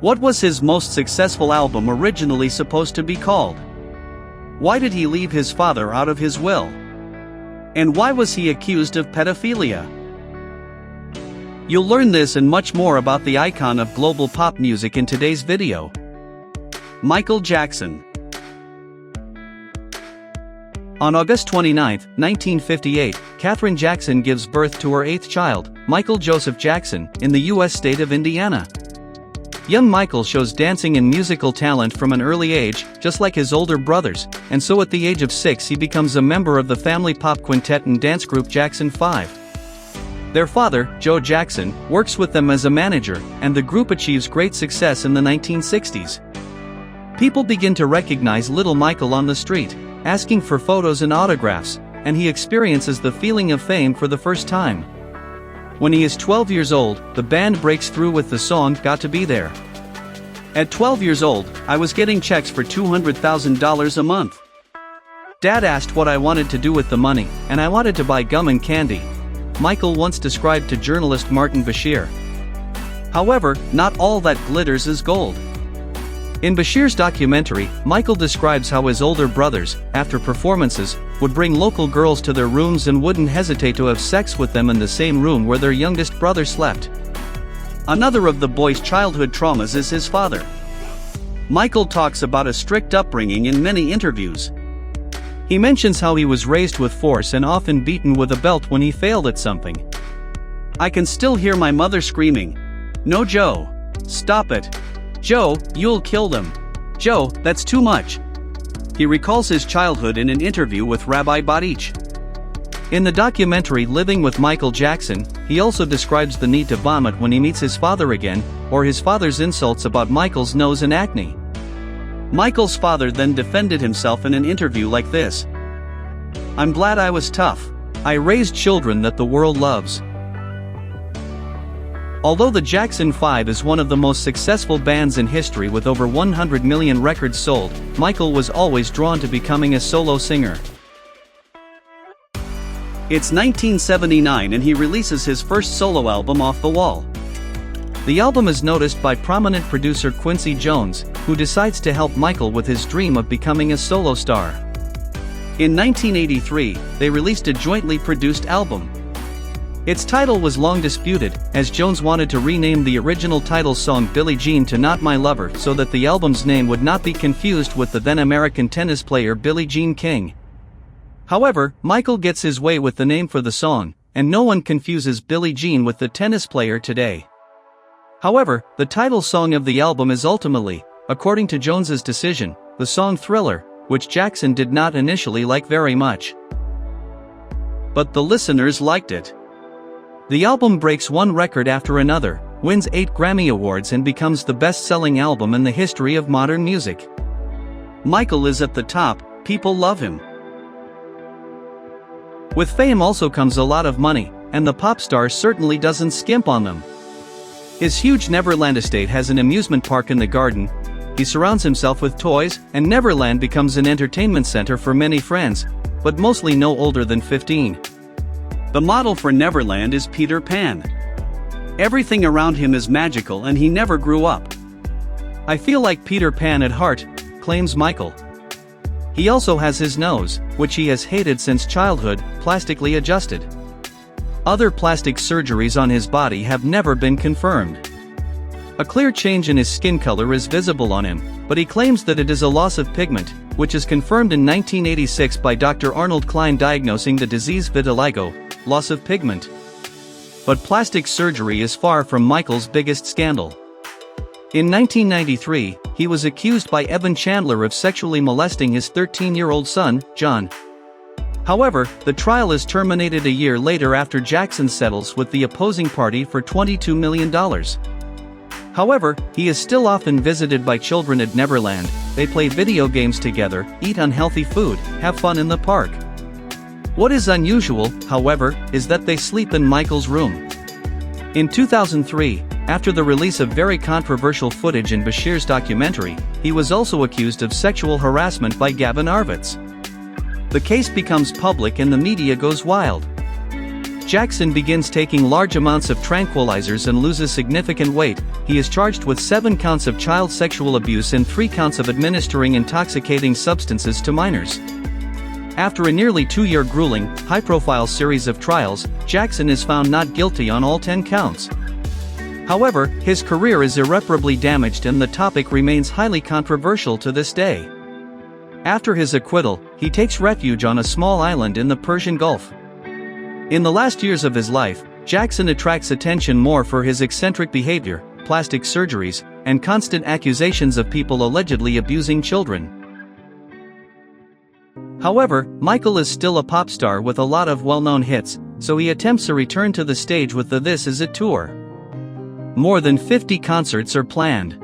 What was his most successful album originally supposed to be called? Why did he leave his father out of his will? And why was he accused of pedophilia? You'll learn this and much more about the icon of global pop music in today's video. Michael Jackson. On August 29, 1958, Katherine Jackson gives birth to her eighth child, Michael Joseph Jackson, in the U.S. state of Indiana. Young Michael shows dancing and musical talent from an early age, just like his older brothers, and so at the age of 6 he becomes a member of the family pop quintet and dance group Jackson 5. Their father, Joe Jackson, works with them as a manager, and the group achieves great success in the 1960s. People begin to recognize little Michael on the street, asking for photos and autographs, and he experiences the feeling of fame for the first time. When he is 12 years old, the band breaks through with the song "Got to Be There." At 12 years old, I was getting checks for $200,000 a month. Dad asked what I wanted to do with the money, and I wanted to buy gum and candy, Michael once described to journalist Martin Bashir. However, not all that glitters is gold. In Bashir's documentary, Michael describes how his older brothers, after performances, would bring local girls to their rooms and wouldn't hesitate to have sex with them in the same room where their youngest brother slept. Another of the boy's childhood traumas is his father. Michael talks about a strict upbringing in many interviews. He mentions how he was raised with force and often beaten with a belt when he failed at something. "I can still hear my mother screaming, 'No, Joe. Stop it. Joe, you'll kill them. Joe, that's too much.'" He recalls his childhood in an interview with Rabbi Badich. In the documentary Living with Michael Jackson, he also describes the need to vomit when he meets his father again, or his father's insults about Michael's nose and acne. Michael's father then defended himself in an interview like this: "I'm glad I was tough. I raised children that the world loves." Although the Jackson 5 is one of the most successful bands in history with over 100 million records sold, Michael was always drawn to becoming a solo singer. It's 1979 and he releases his first solo album, Off the Wall. The album is noticed by prominent producer Quincy Jones, who decides to help Michael with his dream of becoming a solo star. In 1983, they released a jointly produced album. Its title was long disputed, as Jones wanted to rename the original title song Billie Jean to Not My Lover so that the album's name would not be confused with the then American tennis player Billie Jean King. However, Michael gets his way with the name for the song, and no one confuses Billie Jean with the tennis player today. However, the title song of the album is ultimately, according to Jones's decision, the song Thriller, which Jackson did not initially like very much. But the listeners liked it. The album breaks one record after another, wins 8 Grammy Awards and becomes the best-selling album in the history of modern music. Michael is at the top, people love him. With fame also comes a lot of money, and the pop star certainly doesn't skimp on them. His huge Neverland estate has an amusement park in the garden, he surrounds himself with toys, and Neverland becomes an entertainment center for many friends, but mostly no older than 15. The model for Neverland is Peter Pan. Everything around him is magical and he never grew up. "I feel like Peter Pan at heart," claims Michael. He also has his nose, which he has hated since childhood, plastically adjusted. Other plastic surgeries on his body have never been confirmed. A clear change in his skin color is visible on him, but he claims that it is a loss of pigment, which is confirmed in 1986 by Dr. Arnold Klein diagnosing the disease vitiligo, loss of pigment. But plastic surgery is far from Michael's biggest scandal. In 1993, he was accused by Evan Chandler of sexually molesting his 13-year-old son, John. However, the trial is terminated a year later after Jackson settles with the opposing party for $22 million. However, he is still often visited by children at Neverland. They play video games together, eat unhealthy food, have fun in the park. What is unusual, however, is that they sleep in Michael's room. In 2003, after the release of very controversial footage in Bashir's documentary, he was also accused of sexual harassment by Gavin Arvitz. The case becomes public and the media goes wild. Jackson begins taking large amounts of tranquilizers and loses significant weight. He is charged with 7 counts of child sexual abuse and 3 counts of administering intoxicating substances to minors. After a nearly 2-year grueling, high-profile series of trials, Jackson is found not guilty on all 10 counts. However, his career is irreparably damaged and the topic remains highly controversial to this day. After his acquittal, he takes refuge on a small island in the Persian Gulf. In the last years of his life, Jackson attracts attention more for his eccentric behavior, plastic surgeries, and constant accusations of people allegedly abusing children. However, Michael is still a pop star with a lot of well-known hits, so he attempts a return to the stage with the This Is It tour. More than 50 concerts are planned.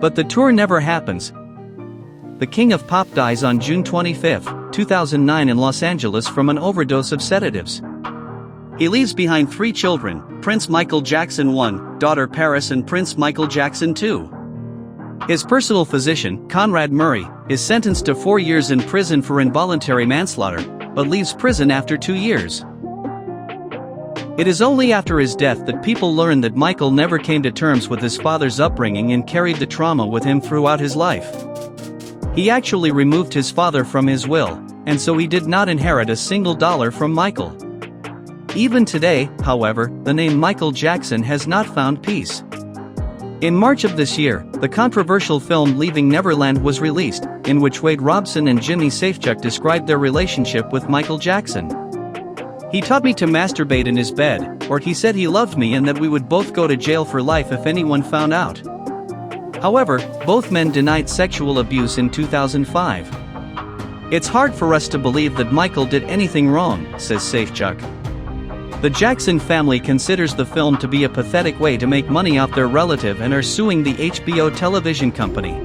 But the tour never happens. The King of Pop dies on June 25, 2009 in Los Angeles from an overdose of sedatives. He leaves behind 3 children, Prince Michael Jackson I, daughter Paris and Prince Michael Jackson II. His personal physician, Conrad Murray, is sentenced to 4 years in prison for involuntary manslaughter, but leaves prison after 2 years. It is only after his death that people learn that Michael never came to terms with his father's upbringing and carried the trauma with him throughout his life. He actually removed his father from his will, and so he did not inherit a single dollar from Michael. Even today, however, the name Michael Jackson has not found peace. In March of this year, the controversial film Leaving Neverland was released, in which Wade Robson and Jimmy Safechuck described their relationship with Michael Jackson. He taught me to masturbate in his bed, or he said he loved me and that we would both go to jail for life if anyone found out. However, both men denied sexual abuse in 2005. It's hard for us to believe that Michael did anything wrong, says Safechuck. The Jackson family considers the film to be a pathetic way to make money off their relative and are suing the HBO television company.